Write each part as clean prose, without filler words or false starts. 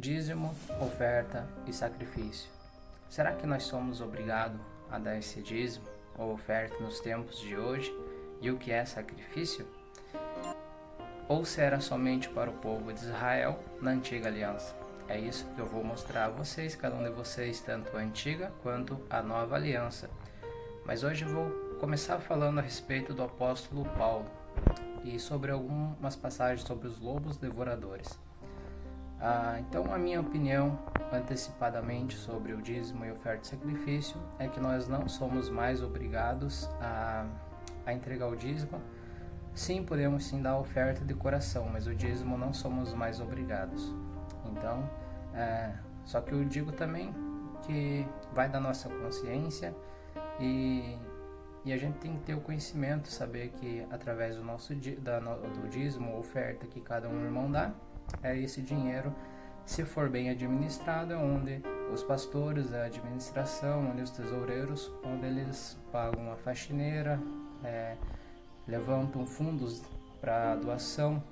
Dízimo, oferta e sacrifício. Será que nós somos obrigados a dar esse dízimo ou oferta nos tempos de hoje? E o que é sacrifício? Ou será somente para o povo de Israel na antiga aliança? É isso que eu vou mostrar a vocês, cada um de vocês, tanto a antiga quanto a nova aliança. Mas hoje eu vou começar falando a respeito do apóstolo Paulo e sobre algumas passagens sobre os lobos devoradores. Então, a minha opinião antecipadamente sobre o dízimo e oferta de sacrifício é que nós não somos mais obrigados a entregar o dízimo. Sim, podemos sim dar a oferta de coração, mas o dízimo não somos mais obrigados. Então, só que eu digo também que vai da nossa consciência e a gente tem que ter o conhecimento, saber que através do dízimo ou oferta que cada um irmão dá, esse dinheiro, se for bem administrado, é onde os pastores, a administração, onde os tesoureiros, onde eles pagam a faxineira, levantam fundos para doação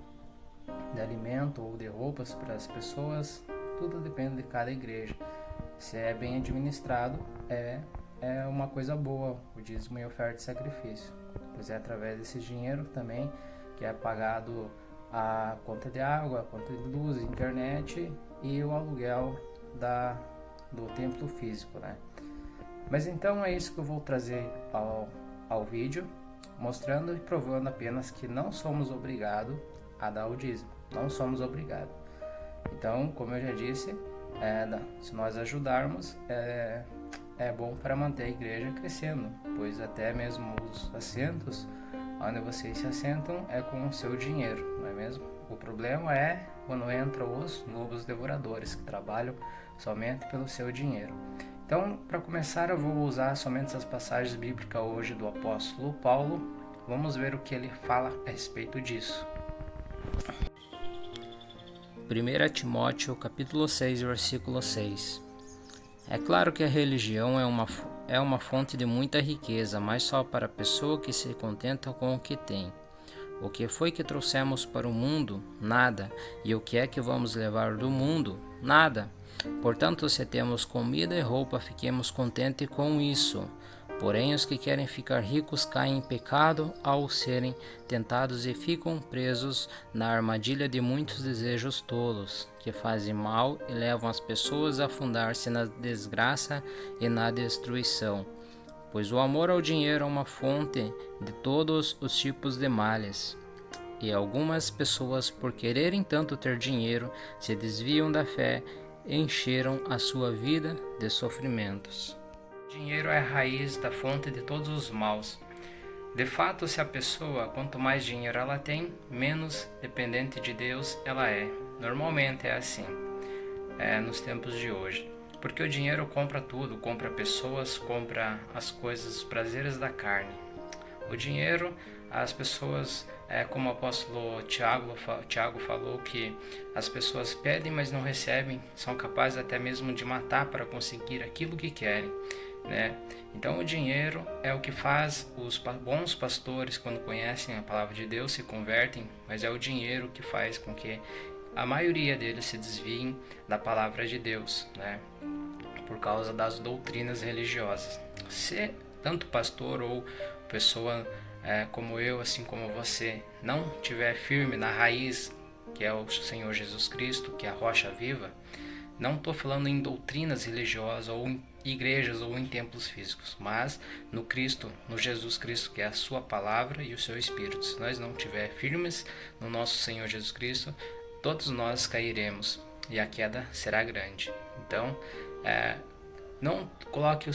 de alimento ou de roupas para as pessoas. Tudo depende de cada igreja. Se é bem administrado, é uma coisa boa o dízimo e oferta de sacrifício, pois é através desse dinheiro também que é pagado a conta de água, a conta de luz, internet e o aluguel do templo físico, né? Mas então é isso que eu vou trazer ao vídeo, mostrando e provando apenas que não somos obrigados a dar o dízimo, não somos obrigados. Então, como eu já disse, se nós ajudarmos, é bom para manter a igreja crescendo, pois até mesmo os assentos onde vocês se assentam é com o seu dinheiro, não é mesmo? O problema é quando entram os lobos devoradores, que trabalham somente pelo seu dinheiro. Então, para começar, eu vou usar somente essas passagens bíblicas hoje do apóstolo Paulo. Vamos ver o que ele fala a respeito disso. 1 Timóteo capítulo 6, versículo 6. É claro que a religião é uma fonte de muita riqueza, mas só para a pessoa que se contenta com o que tem. O que foi que trouxemos para o mundo? Nada. E o que é que vamos levar do mundo? Nada. Portanto, se temos comida e roupa, fiquemos contentes com isso. Porém, os que querem ficar ricos caem em pecado ao serem tentados e ficam presos na armadilha de muitos desejos tolos, que fazem mal e levam as pessoas a afundar-se na desgraça e na destruição. Pois o amor ao dinheiro é uma fonte de todos os tipos de males. E algumas pessoas, por quererem tanto ter dinheiro, se desviam da fé e encheram a sua vida de sofrimentos. Dinheiro é a raiz da fonte de todos os maus. De fato, se a pessoa, quanto mais dinheiro ela tem, menos dependente de Deus ela é. Normalmente é assim, nos tempos de hoje. Porque o dinheiro compra tudo, compra pessoas, compra as coisas, os prazeres da carne. O dinheiro, as pessoas, como o apóstolo Tiago falou, que as pessoas pedem, mas não recebem, são capazes até mesmo de matar para conseguir aquilo que querem. Né? Então o dinheiro é o que faz os bons pastores, quando conhecem a palavra de Deus, se convertem, mas é o dinheiro que faz com que a maioria deles se desviem da palavra de Deus, né? Por causa das doutrinas religiosas. Se tanto pastor ou pessoa como eu, assim como você, não tiver firme na raiz, que é o Senhor Jesus Cristo, que é a rocha viva, não estou falando em doutrinas religiosas ou em igrejas ou em templos físicos, mas no Cristo, no Jesus Cristo, que é a sua palavra e o seu Espírito. Se nós não estiver firmes no nosso Senhor Jesus Cristo, todos nós cairemos e a queda será grande. Então, não coloque o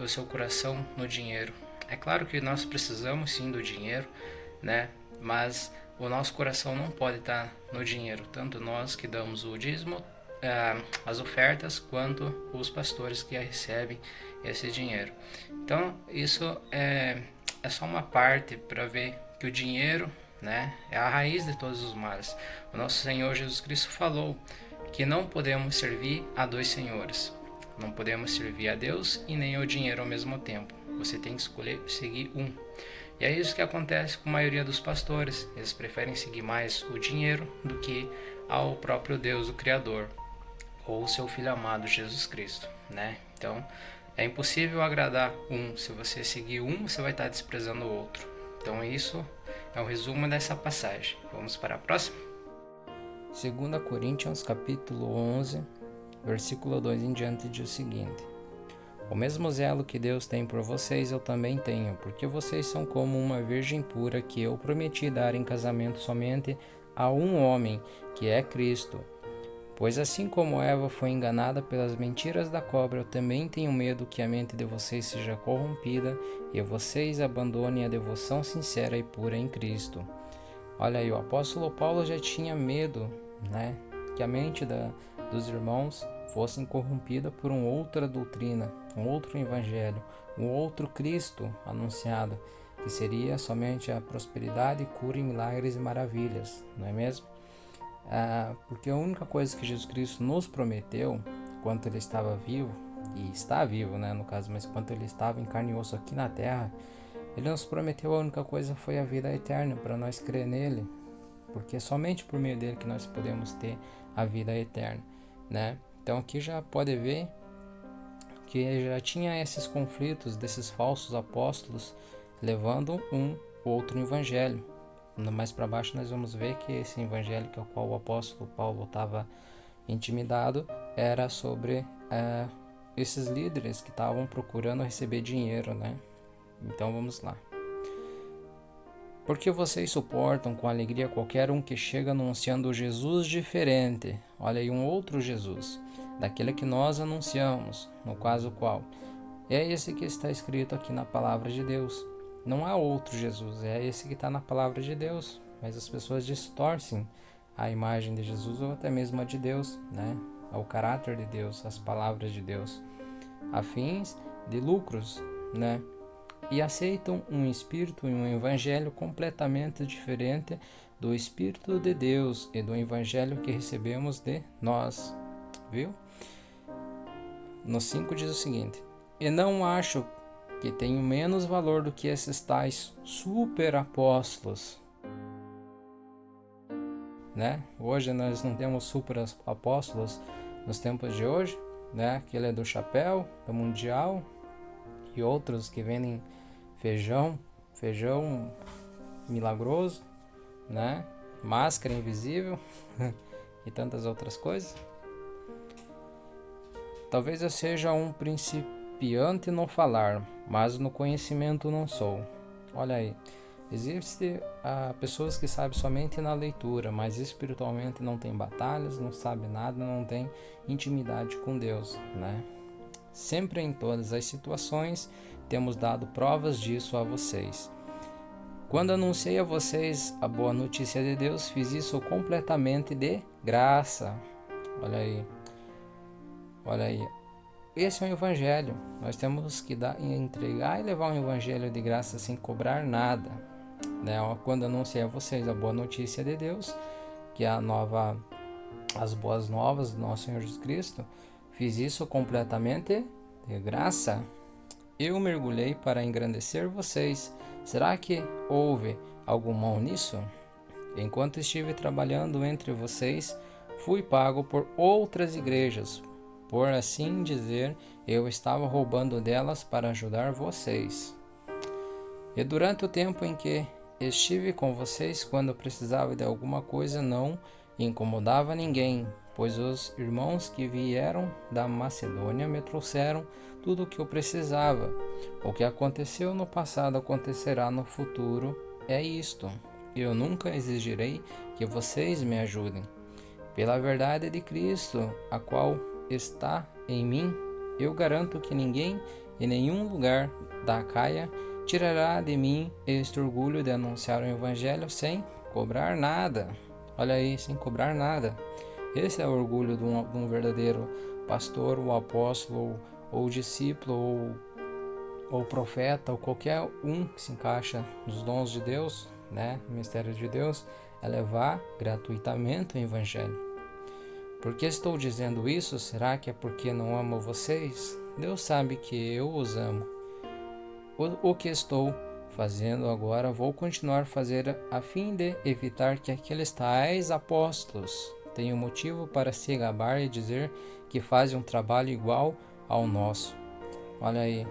seu coração no dinheiro. É claro que nós precisamos sim do dinheiro, né? Mas o nosso coração não pode estar no dinheiro, tanto nós que damos o dízimo, as ofertas, quanto os pastores que recebem esse dinheiro. Então isso é só uma parte para ver que o dinheiro, né, é a raiz de todos os males. O nosso Senhor Jesus Cristo falou que não podemos servir a dois senhores. Não podemos servir a Deus e nem ao dinheiro ao mesmo tempo. Você tem que escolher seguir um. E é isso que acontece com a maioria dos pastores. Eles preferem seguir mais o dinheiro do que ao próprio Deus, o Criador. ou seu Filho amado Jesus Cristo, né? Então, é impossível agradar um. Se você seguir um, você vai estar desprezando o outro. Então, isso é o resumo dessa passagem. Vamos para a próxima? 2 Coríntios, capítulo 11, versículo 2 em diante, diz o seguinte: o mesmo zelo que Deus tem por vocês eu também tenho, porque vocês são como uma virgem pura que eu prometi dar em casamento somente a um homem, que é Cristo. Pois assim como Eva foi enganada pelas mentiras da cobra, eu também tenho medo que a mente de vocês seja corrompida e vocês abandonem a devoção sincera e pura em Cristo. Olha aí, o apóstolo Paulo já tinha medo, né, que a mente dos irmãos fosse corrompida por uma outra doutrina, um outro evangelho, um outro Cristo anunciado, que seria somente a prosperidade, cura, milagres e maravilhas, não é mesmo? Porque a única coisa que Jesus Cristo nos prometeu, enquanto ele estava vivo, e está vivo, né, no caso, mas enquanto ele estava em carne e osso aqui na terra, ele nos prometeu a única coisa foi a vida eterna, para nós crer nele, porque é somente por meio dele que nós podemos ter a vida eterna, né? Então aqui já pode ver que já tinha esses conflitos desses falsos apóstolos levando um outro evangelho. Mais para baixo nós vamos ver que esse evangelho que é o qual o apóstolo Paulo estava intimidado era sobre esses líderes que estavam procurando receber dinheiro, né? Então vamos lá. Porque vocês suportam com alegria qualquer um que chega anunciando Jesus diferente. Olha aí, um outro Jesus, daquele que nós anunciamos, no caso qual? É esse que está escrito aqui na palavra de Deus. Não há outro Jesus, é esse que está na palavra de Deus. Mas as pessoas distorcem a imagem de Jesus ou até mesmo a de Deus, né? O caráter de Deus, as palavras de Deus, a fins de lucros, né? E aceitam um espírito e um evangelho completamente diferente do Espírito de Deus e do evangelho que recebemos de nós. Viu? No 5 diz o seguinte: e não acho que tenho menos valor do que esses tais super apóstolos. Né? Hoje nós não temos super apóstolos nos tempos de hoje, né? Aquele é do chapéu, do mundial, e outros que vendem feijão milagroso, né? Máscara invisível e tantas outras coisas. Talvez eu seja um principiante no falar, mas no conhecimento não sou. Olha aí, existe pessoas que sabem somente na leitura, mas espiritualmente não tem batalhas, não sabe nada, não tem intimidade com Deus, né? Sempre em todas as situações temos dado provas disso a vocês. Quando anunciei a vocês a boa notícia de Deus, fiz isso completamente de graça. Olha aí. Olha aí. Esse é o evangelho. Nós temos que entregar e levar um evangelho de graça sem cobrar nada. Né? Quando anunciei a vocês a boa notícia de Deus, que é as boas novas do nosso Senhor Jesus Cristo, fiz isso completamente de graça. Eu mergulhei para engrandecer vocês. Será que houve algum mal nisso? Enquanto estive trabalhando entre vocês, fui pago por outras igrejas. Por assim dizer, eu estava roubando delas para ajudar vocês. E durante o tempo em que estive com vocês, quando precisava de alguma coisa, não incomodava ninguém, pois os irmãos que vieram da Macedônia me trouxeram tudo o que eu precisava. O que aconteceu no passado acontecerá no futuro, é isto. Eu nunca exigirei que vocês me ajudem. Pela verdade de Cristo, a qual está em mim, eu garanto que ninguém em nenhum lugar da Acaia tirará de mim este orgulho de anunciar o Evangelho sem cobrar nada. Olha aí, sem cobrar nada. Esse é o orgulho de um verdadeiro pastor, ou apóstolo, ou discípulo, ou profeta, ou qualquer um que se encaixa nos dons de Deus, né, no mistério de Deus, é levar gratuitamente o Evangelho. Por que estou dizendo isso? Será que é porque não amo vocês? Deus sabe que eu os amo. O que estou fazendo agora, vou continuar a fazer a fim de evitar que aqueles tais apóstolos tenham motivo para se gabar e dizer que fazem um trabalho igual ao nosso. Olha aí,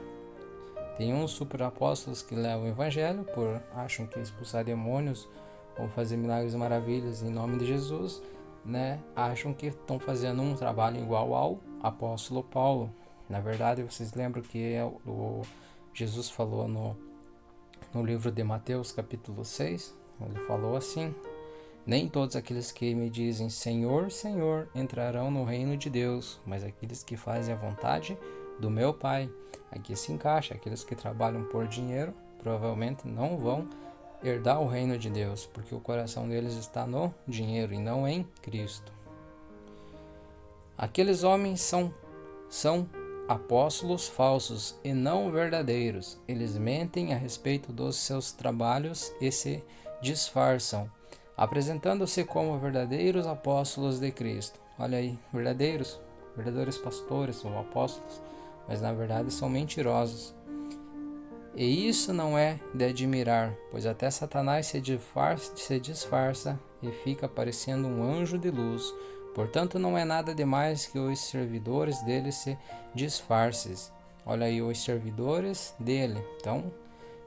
tem uns super apóstolos que levam o evangelho, acham que expulsar demônios ou fazer milagres e maravilhas em nome de Jesus, né? Acham que estão fazendo um trabalho igual ao apóstolo Paulo. Na verdade, vocês lembram que Jesus falou no livro de Mateus, capítulo 6, ele falou assim: nem todos aqueles que me dizem Senhor, Senhor entrarão no reino de Deus, mas aqueles que fazem a vontade do meu Pai. Aqui se encaixa, aqueles que trabalham por dinheiro provavelmente não vão herdar o reino de Deus, porque o coração deles está no dinheiro e não em Cristo. Aqueles homens são apóstolos falsos e não verdadeiros. Eles mentem a respeito dos seus trabalhos e se disfarçam, apresentando-se como verdadeiros apóstolos de Cristo. Olha aí, verdadeiros pastores ou apóstolos, mas na verdade são mentirosos. E isso não é de admirar, pois até Satanás se disfarça e fica parecendo um anjo de luz. Portanto, não é nada demais que os servidores dele se disfarcem. Olha aí, os servidores dele. Então,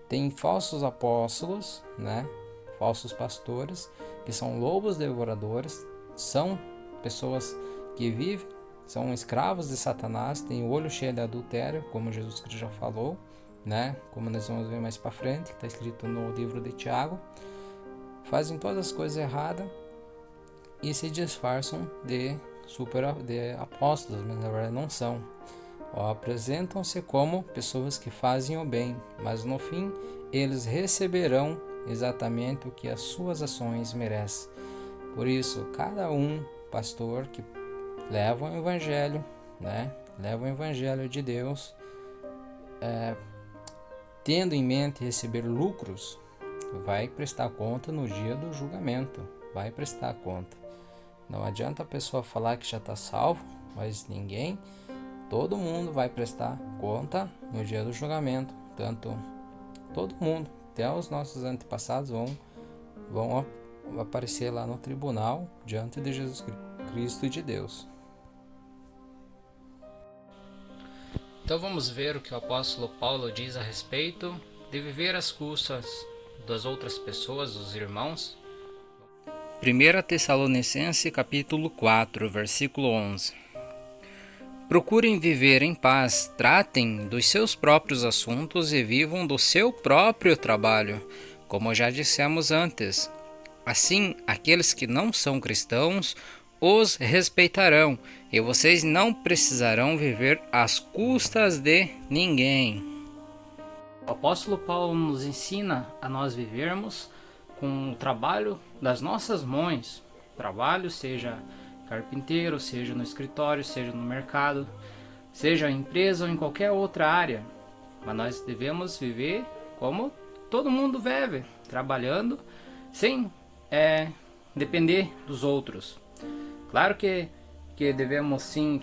tem falsos apóstolos, né? Falsos pastores, que são lobos devoradores, são pessoas que vivem, são escravos de Satanás, têm o olho cheio de adultério, como Jesus Cristo já falou, né? Como nós vamos ver mais para frente, que está escrito no livro de Tiago. Fazem todas as coisas erradas e se disfarçam de apóstolos, mas na verdade não são. Apresentam-se como pessoas que fazem o bem, mas no fim eles receberão exatamente o que as suas ações merecem. Por isso, cada pastor que leva o evangelho, né? Leva o evangelho de Deus, tendo em mente receber lucros, vai prestar conta no dia do julgamento. Vai prestar conta. Não adianta a pessoa falar que já está salvo, mas todo mundo vai prestar conta no dia do julgamento. Todo mundo, até os nossos antepassados vão aparecer lá no tribunal diante de Jesus Cristo e de Deus. Então vamos ver o que o apóstolo Paulo diz a respeito de viver às custas das outras pessoas, dos irmãos. 1 Tessalonicenses capítulo 4, versículo 11. Procurem viver em paz, tratem dos seus próprios assuntos e vivam do seu próprio trabalho, como já dissemos antes. Assim, aqueles que não são cristãos os respeitarão, e vocês não precisarão viver às custas de ninguém. O apóstolo Paulo nos ensina a nós vivermos com o trabalho das nossas mãos. Trabalho, seja carpinteiro, seja no escritório, seja no mercado, seja em empresa ou em qualquer outra área. Mas nós devemos viver como todo mundo vive, trabalhando sem depender dos outros. Claro que devemos sim,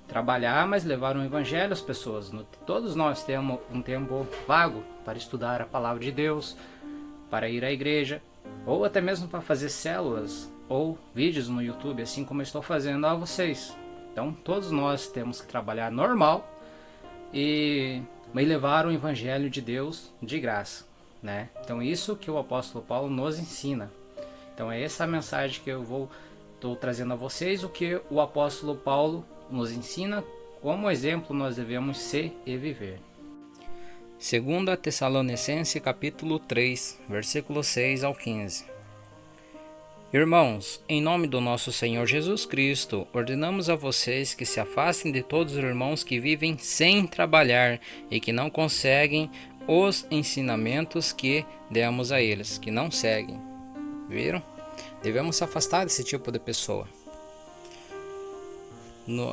trabalhar, mas levar um evangelho às pessoas. Todos nós temos um tempo vago para estudar a palavra de Deus, para ir à igreja, ou até mesmo para fazer células ou vídeos no YouTube, assim como eu estou fazendo a vocês. Então todos nós temos que trabalhar normal e levar o evangelho de Deus de graça, né? Então isso que o apóstolo Paulo nos ensina. Então é essa a mensagem que estou trazendo a vocês, o que o apóstolo Paulo nos ensina, como exemplo nós devemos ser e viver. 2 Tessalonicenses capítulo 3, versículo 6 ao 15. Irmãos, em nome do nosso Senhor Jesus Cristo, ordenamos a vocês que se afastem de todos os irmãos que vivem sem trabalhar e que não conseguem os ensinamentos que demos a eles, que não seguem. Viram? Devemos se afastar desse tipo de pessoa.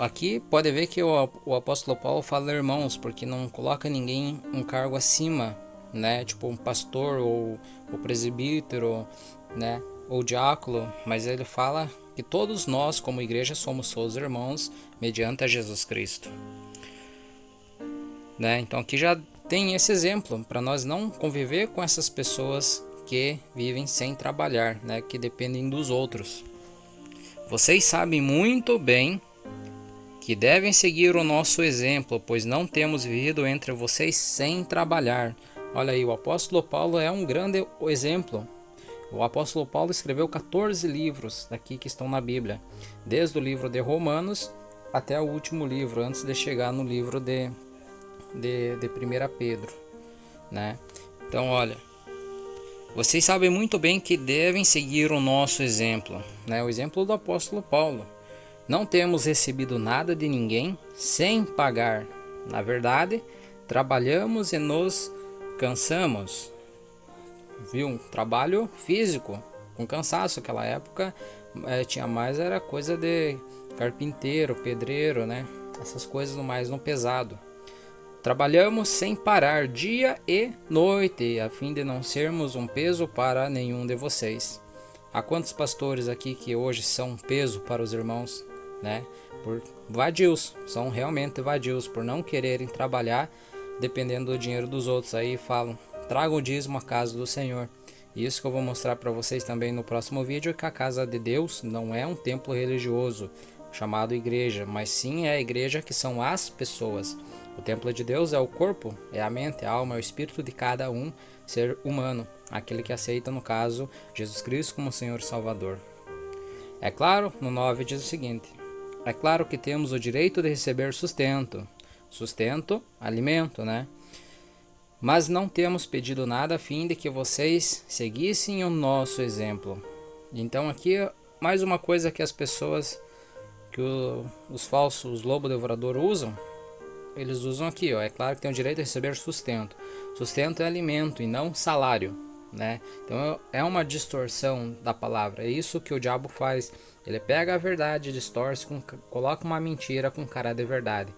Aqui pode ver que o apóstolo Paulo fala irmãos, porque não coloca ninguém um cargo acima, né? Tipo um pastor ou o presbítero, né? Ou diácono, mas ele fala que todos nós como igreja somos todos irmãos mediante a Jesus Cristo, né? Então aqui já tem esse exemplo para nós não conviver com essas pessoas que vivem sem trabalhar, né? Que dependem dos outros. Vocês sabem muito bem que devem seguir o nosso exemplo, pois não temos vivido entre vocês sem trabalhar. Olha aí, o apóstolo Paulo é um grande exemplo. O apóstolo Paulo escreveu 14 livros daqui que estão na Bíblia, desde o livro de Romanos até o último livro, antes de chegar no livro de 1 Pedro, né? Então, olha, vocês sabem muito bem que devem seguir o nosso exemplo, né? O exemplo do apóstolo Paulo. Não temos recebido nada de ninguém sem pagar. Na verdade, trabalhamos e nos cansamos. Viu? Um trabalho físico, com cansaço. Naquela época tinha mais, era coisa de carpinteiro, pedreiro, né? Essas coisas mais no pesado. Trabalhamos sem parar dia e noite, a fim de não sermos um peso para nenhum de vocês. Há quantos pastores aqui que hoje são um peso para os irmãos, né? Por vadios, são realmente vadios, por não quererem trabalhar, dependendo do dinheiro dos outros. Aí falam, traga o dízimo à casa do Senhor. E isso que eu vou mostrar para vocês também no próximo vídeo, é que a casa de Deus não é um templo religioso chamado igreja, mas sim é a igreja que são as pessoas. O templo de Deus é o corpo, é a mente, a alma, é o espírito de cada um ser humano, aquele que aceita, no caso, Jesus Cristo como Senhor e Salvador. É claro, no 9 diz o seguinte: é claro que temos o direito de receber sustento, alimento, né? Mas não temos pedido nada a fim de que vocês seguissem o nosso exemplo. Então aqui mais uma coisa que as pessoas, que os falsos lobo devorador usam, eles usam aqui, ó, é claro que tem o direito de receber sustento. Sustento é alimento e não salário, né? Então é uma distorção da palavra. É isso que o diabo faz. Ele pega a verdade, distorce, coloca uma mentira com cara de verdade.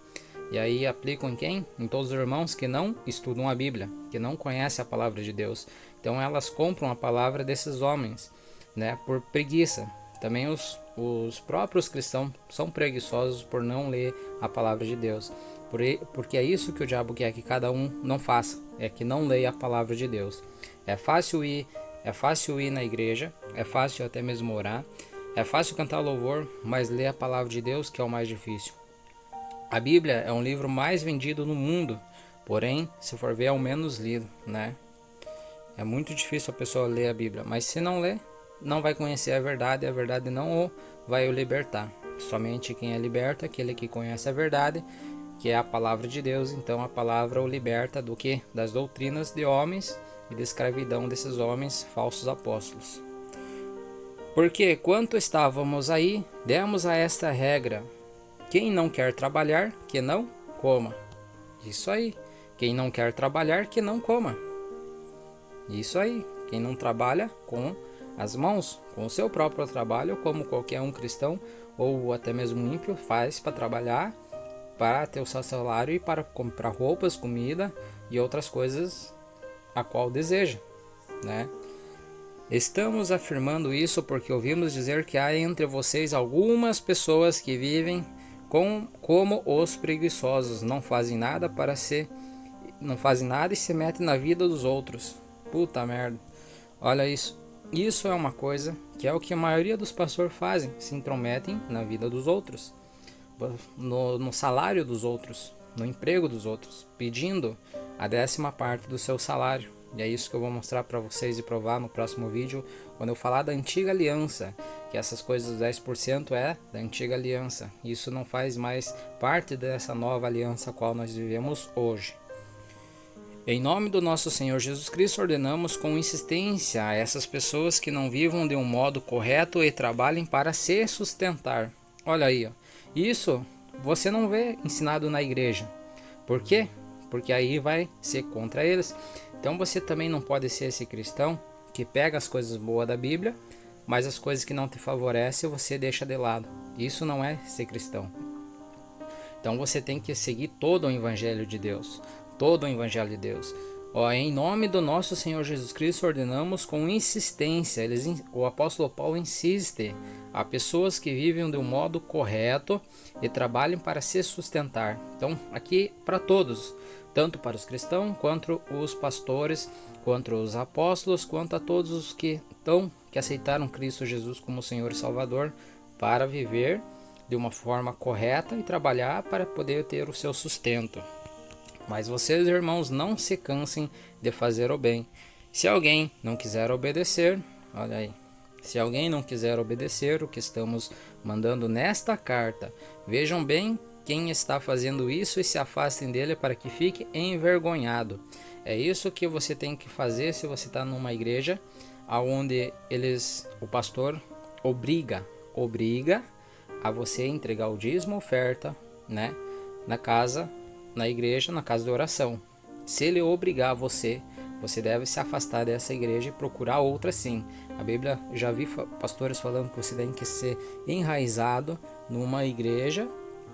E aí aplicam em quem? Em todos os irmãos que não estudam a Bíblia, que não conhecem a palavra de Deus. Então elas compram a palavra desses homens, né, por preguiça. Também os próprios cristãos são preguiçosos por não ler a palavra de Deus. Porque é isso que o diabo quer que cada um não faça, é que não leia a palavra de Deus. É fácil ir na igreja, é fácil até mesmo orar, é fácil cantar louvor, mas ler a palavra de Deus que é o mais difícil. A Bíblia é um livro mais vendido no mundo, porém, se for ver, é o menos lido, né? É muito difícil a pessoa ler a Bíblia, mas se não ler, não vai conhecer a verdade não vai o libertar. Somente quem é liberto é aquele que conhece a verdade, que é a palavra de Deus. Então a palavra o liberta do que? Das doutrinas de homens e da escravidão desses homens falsos apóstolos. Porque quanto estávamos aí, demos a esta regra: quem não quer trabalhar, que não coma. Isso aí. Quem não quer trabalhar, que não coma. Isso aí. Quem não trabalha com as mãos, com o seu próprio trabalho, como qualquer um cristão ou até mesmo ímpio faz para trabalhar, para ter o seu salário e para comprar roupas, comida e outras coisas a qual deseja, né? Estamos afirmando isso porque ouvimos dizer que há entre vocês algumas pessoas que vivem como os preguiçosos, não fazem nada e se metem na vida dos outros. Puta merda. Olha isso. Isso é uma coisa que é o que a maioria dos pastores fazem, se intrometem na vida dos outros, no salário dos outros, no emprego dos outros, pedindo a 10ª parte do seu salário. E é isso que eu vou mostrar para vocês e provar no próximo vídeo, quando eu falar da antiga aliança, que essas coisas dos 10% é da antiga aliança. Isso não faz mais parte dessa nova aliança a qual nós vivemos hoje. Em nome do nosso Senhor Jesus Cristo, ordenamos com insistência a essas pessoas que não vivam de um modo correto e trabalhem para se sustentar. Olha aí, ó. Isso você não vê ensinado na igreja. Por quê? Porque aí vai ser contra eles. Então você também não pode ser esse cristão que pega as coisas boas da Bíblia, mas as coisas que não te favorecem você deixa de lado. Isso não é ser cristão. Então você tem que seguir todo o Evangelho de Deus. Todo o Evangelho de Deus. Em nome do nosso Senhor Jesus Cristo, ordenamos com insistência. O apóstolo Paulo insiste a pessoas que vivem de um modo correto e trabalhem para se sustentar. Então, aqui para todos, tanto para os cristãos, quanto os pastores, quanto os apóstolos, quanto a todos os que aceitaram Cristo Jesus como Senhor e Salvador, para viver de uma forma correta e trabalhar para poder ter o seu sustento. Mas vocês, irmãos, não se cansem de fazer o bem. Se alguém não quiser obedecer, olha aí, se alguém não quiser obedecer o que estamos mandando nesta carta, vejam bem quem está fazendo isso e se afastem dele para que fique envergonhado. É isso que você tem que fazer se você está numa igreja onde o pastor obriga a você entregar o dízimo, oferta, né, na igreja, na casa de oração. Se ele obrigar você deve se afastar dessa igreja e procurar outra sim. A Bíblia, já vi pastores falando que você tem que ser enraizado numa igreja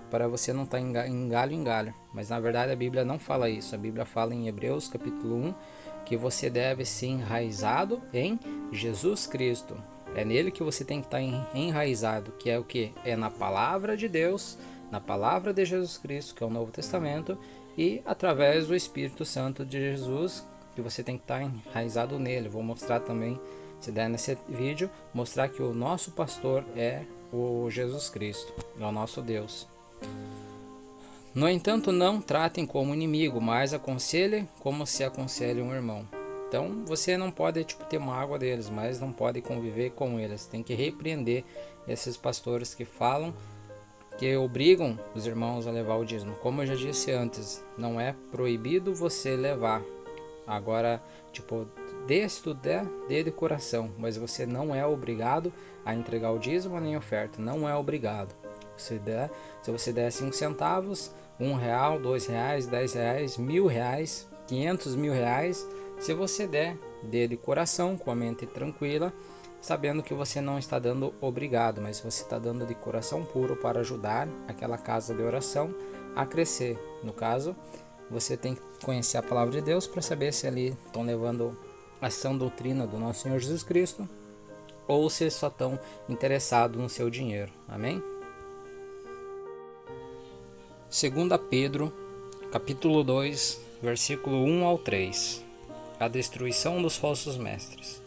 para você não estar em galho em galho. Mas na verdade a Bíblia não fala isso. A Bíblia fala em Hebreus capítulo 1 que você deve ser enraizado em Jesus Cristo. É nele que você tem que estar enraizado, que é o que? É na palavra de Deus, na palavra de Jesus Cristo, que é o Novo Testamento, e através do Espírito Santo de Jesus, que você tem que estar enraizado nele. Vou mostrar também, se der nesse vídeo, mostrar que o nosso pastor é o Jesus Cristo, é o nosso Deus. No entanto, não tratem como inimigo, mas aconselhem como se aconselha um irmão. Então, você não pode ter mágoa deles, mas não pode conviver com eles. Tem que repreender esses pastores que falam, que obrigam os irmãos a levar o dízimo. Como eu já disse antes, não é proibido você levar. Agora, dê de coração, mas você não é obrigado a entregar o dízimo nem oferta. Não é obrigado. Se você der 5 centavos, R$1, R$2, R$10, R$1.000, R$500.000, se você dê de coração, com a mente tranquila, sabendo que você não está dando obrigado, mas você está dando de coração puro para ajudar aquela casa de oração a crescer. No caso, você tem que conhecer a palavra de Deus para saber se ali estão levando a sã doutrina do nosso Senhor Jesus Cristo ou se só estão interessados no seu dinheiro. Amém? 2 Pedro, capítulo 2, versículo 1 ao 3. A destruição dos falsos mestres.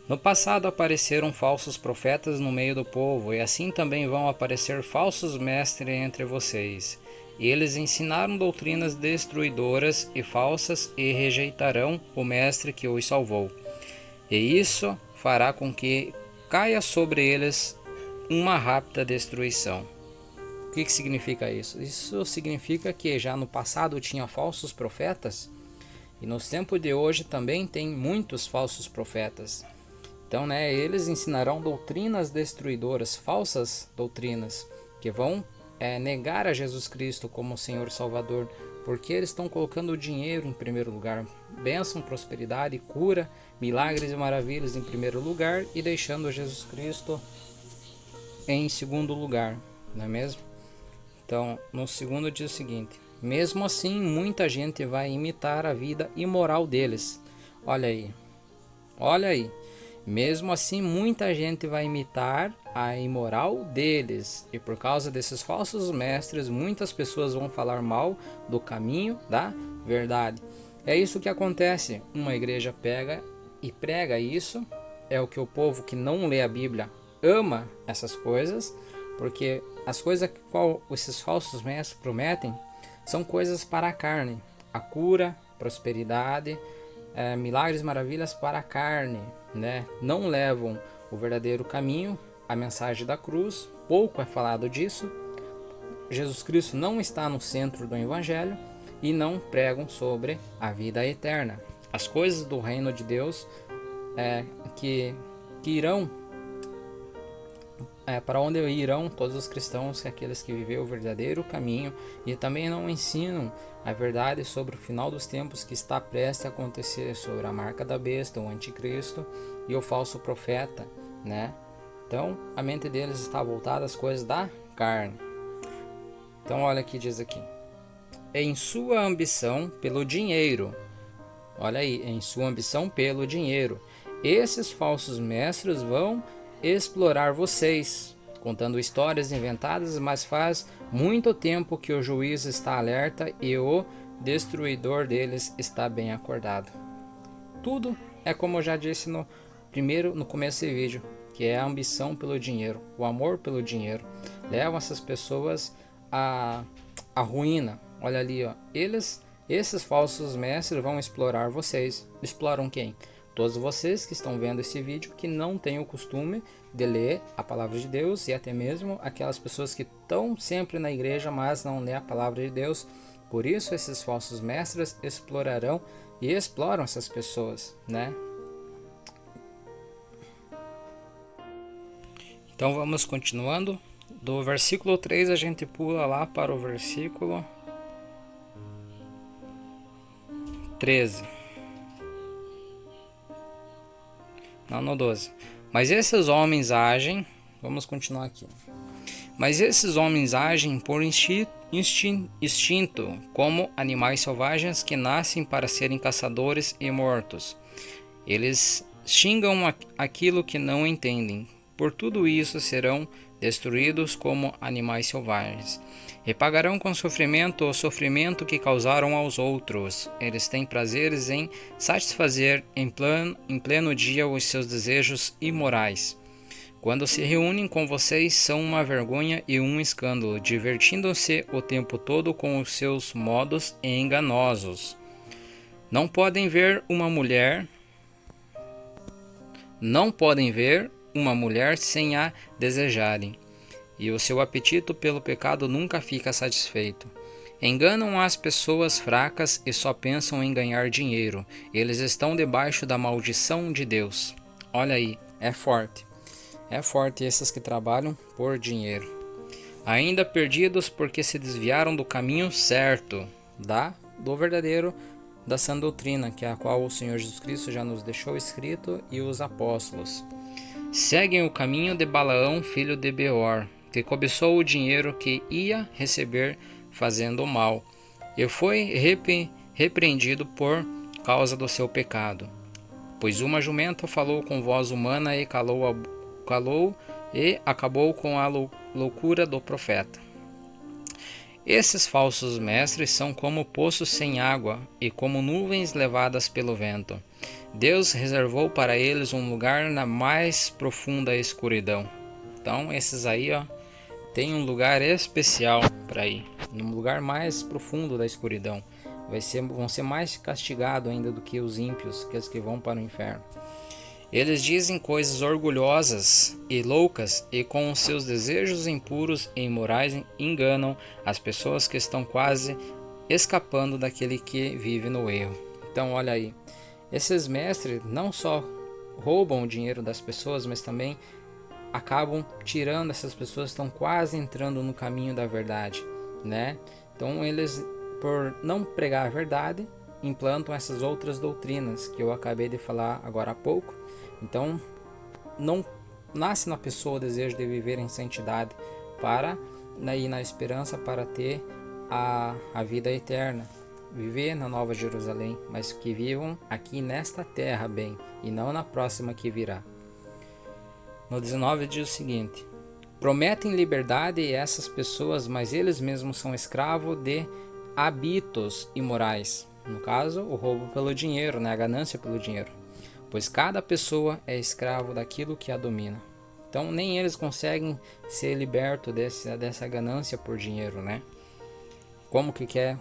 No passado apareceram falsos profetas no meio do povo, e assim também vão aparecer falsos mestres entre vocês. Eles ensinaram doutrinas destruidoras e falsas e rejeitarão o mestre que os salvou. E isso fará com que caia sobre eles uma rápida destruição. O que significa isso? Isso significa que já no passado tinha falsos profetas e nos tempos de hoje também tem muitos falsos profetas. Então, eles ensinarão doutrinas destruidoras, falsas doutrinas, que vão negar a Jesus Cristo como Senhor e Salvador, porque eles estão colocando o dinheiro em primeiro lugar, bênção, prosperidade, cura, milagres e maravilhas em primeiro lugar e deixando Jesus Cristo em segundo lugar, não é mesmo? Então, no segundo diz o seguinte: mesmo assim, muita gente vai imitar a vida imoral deles. Olha aí. Mesmo assim, muita gente vai imitar a imoral deles. E por causa desses falsos mestres, muitas pessoas vão falar mal do caminho da verdade. É isso que acontece. Uma igreja pega e prega isso. É o que o povo que não lê a Bíblia ama essas coisas. Porque as coisas que esses falsos mestres prometem são coisas para a carne. A cura, prosperidade, milagres, maravilhas para a carne, Não levam o verdadeiro caminho, a mensagem da cruz. Pouco é falado disso. Jesus Cristo não está no centro do evangelho e não pregam sobre a vida eterna. As coisas do reino de Deus que irão para onde irão todos os cristãos, aqueles que vivem o verdadeiro caminho, e também não ensinam a verdade sobre o final dos tempos que está prestes a acontecer, sobre a marca da besta, o anticristo e o falso profeta, Então, a mente deles está voltada às coisas da carne. Então, olha aqui, diz aqui: em sua ambição pelo dinheiro, em sua ambição pelo dinheiro, esses falsos mestres vão explorar vocês, contando histórias inventadas, mas faz muito tempo que o juiz está alerta e o destruidor deles está bem acordado. Tudo é como eu já disse no começo desse vídeo, que é a ambição pelo dinheiro, o amor pelo dinheiro. Levam essas pessoas à ruína. Olha ali, ó. Esses falsos mestres vão explorar vocês. Exploram quem? Todos vocês que estão vendo esse vídeo que não têm o costume de ler a palavra de Deus, e até mesmo aquelas pessoas que estão sempre na igreja, mas não lê a palavra de Deus. Por isso esses falsos mestres explorarão e exploram essas pessoas, né? Então vamos continuando. Do versículo 3 a gente pula lá para o versículo 13. Não, no 12. Mas esses homens agem... Vamos continuar aqui. Mas esses homens agem por instinto, como animais selvagens que nascem para serem caçadores e mortos. Eles xingam aquilo que não entendem. Por tudo isso serão destruídos como animais selvagens. Repagarão com sofrimento o sofrimento que causaram aos outros. Eles têm prazeres em satisfazer em pleno dia os seus desejos imorais. Quando se reúnem com vocês, são uma vergonha e um escândalo, divertindo-se o tempo todo com os seus modos enganosos. Não podem ver uma mulher sem a desejarem, e o seu apetite pelo pecado nunca fica satisfeito. Enganam as pessoas fracas e só pensam em ganhar dinheiro. Eles estão debaixo da maldição de Deus. Olha aí, é forte. É forte esses que trabalham por dinheiro. Ainda perdidos porque se desviaram do caminho certo, do verdadeiro, da sã doutrina, que é a qual o Senhor Jesus Cristo já nos deixou escrito, e os apóstolos. Seguem o caminho de Balaão, filho de Beor, que cobiçou o dinheiro que ia receber fazendo o mal, e foi repreendido por causa do seu pecado. Pois uma jumenta falou com voz humana e calou e acabou com a loucura do profeta. Esses falsos mestres são como poços sem água e como nuvens levadas pelo vento. Deus reservou para eles um lugar na mais profunda escuridão. Então esses aí, ó, tem um lugar especial para ir, no lugar mais profundo da escuridão. Vão ser mais castigados ainda do que os ímpios, aqueles que vão para o inferno. Eles dizem coisas orgulhosas e loucas, e com os seus desejos impuros e imorais enganam as pessoas que estão quase escapando daquele que vive no erro. Então olha aí, esses mestres não só roubam o dinheiro das pessoas, mas também acabam tirando essas pessoas que estão quase entrando no caminho da verdade, né? Então eles, por não pregar a verdade, implantam essas outras doutrinas que eu acabei de falar agora há pouco. Então não nasce na pessoa o desejo de viver em santidade na esperança para ter a vida eterna, viver na Nova Jerusalém, mas que vivam aqui nesta terra bem e não na próxima que virá. No 19 diz o seguinte: prometem liberdade a essas pessoas, mas eles mesmos são escravos de hábitos imorais. No caso, o roubo pelo dinheiro, né? A ganância pelo dinheiro. Pois cada pessoa é escravo daquilo que a domina. Então nem eles conseguem ser libertos dessa ganância por dinheiro, né? Como que quer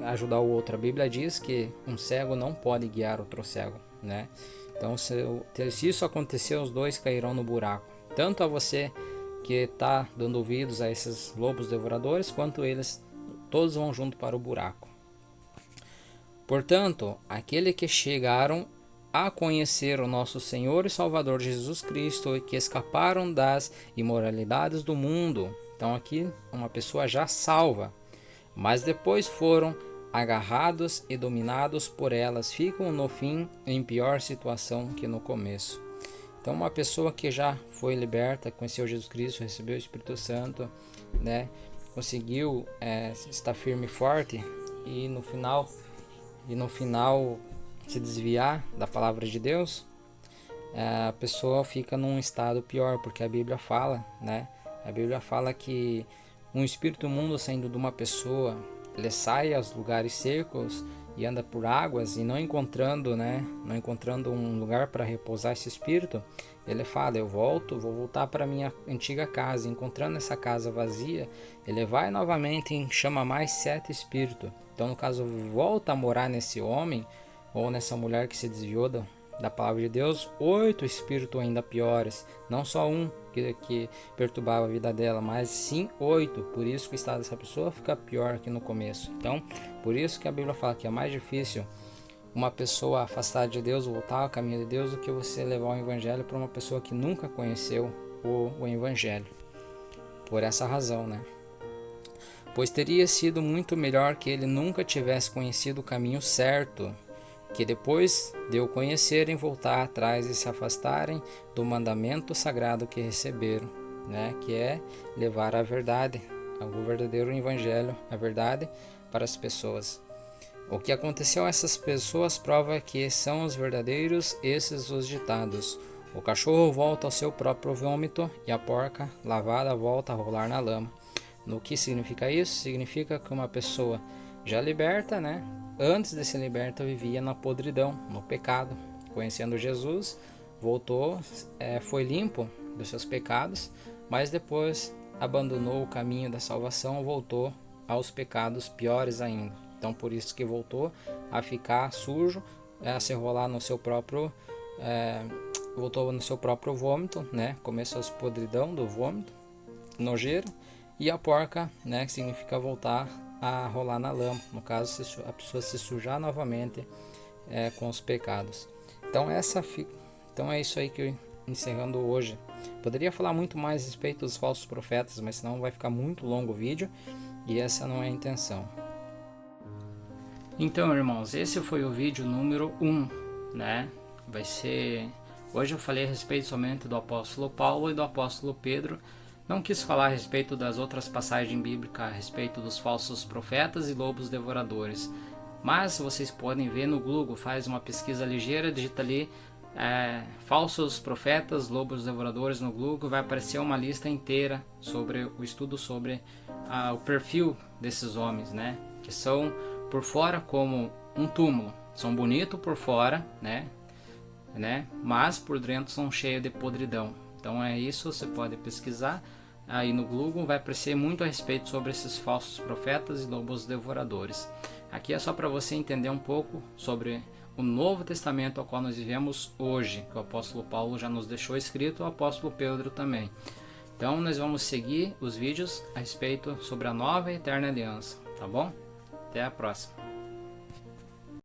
ajudar o outro? A Bíblia diz que um cego não pode guiar outro cego, né? Então se isso acontecer, os dois cairão no buraco. Tanto a você que está dando ouvidos a esses lobos devoradores, quanto eles, todos vão junto para o buraco. Portanto, aquele que chegaram a conhecer o nosso Senhor e Salvador Jesus Cristo e que escaparam das imoralidades do mundo. Então aqui uma pessoa já salva, mas depois foram agarrados e dominados por elas, ficam no fim em pior situação que no começo. Então uma pessoa que já foi liberta, conheceu Jesus Cristo, recebeu o Espírito Santo, né, conseguiu estar firme e forte, e no final se desviar da palavra de Deus, a pessoa fica num estado pior, porque a Bíblia fala, né? A Bíblia fala que um espírito imundo saindo de uma pessoa, ele sai aos lugares secos e anda por águas e não encontrando, não encontrando um lugar para repousar esse espírito, ele fala: eu vou voltar para minha antiga casa. Encontrando essa casa vazia, ele vai novamente e chama mais 7 espíritos. Então, no caso, volta a morar nesse homem ou nessa mulher que se desviou da palavra de Deus, 8 espíritos ainda piores, não só um que perturbava a vida dela, mas sim 8. Por isso que o estado dessa pessoa fica pior que no começo. Então, por isso que a Bíblia fala que é mais difícil uma pessoa afastada de Deus, voltar ao caminho de Deus, do que você levar o evangelho para uma pessoa que nunca conheceu o evangelho. Por essa razão, Pois teria sido muito melhor que ele nunca tivesse conhecido o caminho certo, que depois de o conhecerem, voltar atrás e se afastarem do mandamento sagrado que receberam, que é levar a verdade, o verdadeiro evangelho, a verdade para as pessoas. O que aconteceu a essas pessoas prova que são os verdadeiros esses os ditados: o cachorro volta ao seu próprio vômito e a porca lavada volta a rolar na lama. No que significa isso? Significa que uma pessoa já liberta, antes de ser liberta, vivia na podridão, no pecado. Conhecendo Jesus, voltou, foi limpo dos seus pecados, mas depois abandonou o caminho da salvação, voltou aos pecados piores ainda. Então, por isso que voltou a ficar sujo, a se rolar no seu próprio, voltou no seu próprio vômito, começou a podridão do vômito, nojeiro, e a porca, que significa voltar a rolar na lama, no caso a pessoa se sujar novamente com os pecados. Então é isso aí que eu encerrando hoje. Poderia falar muito mais a respeito dos falsos profetas, mas senão vai ficar muito longo o vídeo e essa não é a intenção. Então, irmãos, esse foi o vídeo número 1, Vai ser... Hoje eu falei a respeito somente do apóstolo Paulo e do apóstolo Pedro. Não quis falar a respeito das outras passagens bíblicas, a respeito dos falsos profetas e lobos devoradores. Mas vocês podem ver no Google, faz uma pesquisa ligeira, digita ali falsos profetas, lobos devoradores no Google, vai aparecer uma lista inteira sobre o estudo sobre o perfil desses homens, que são por fora como um túmulo, são bonitos por fora, mas por dentro são cheios de podridão. Então é isso, você pode pesquisar aí no Google, vai aparecer muito a respeito sobre esses falsos profetas e lobos devoradores. Aqui é só para você entender um pouco sobre o Novo Testamento ao qual nós vivemos hoje, que o apóstolo Paulo já nos deixou escrito, o apóstolo Pedro também. Então nós vamos seguir os vídeos a respeito sobre a nova e eterna aliança, tá bom? Até a próxima.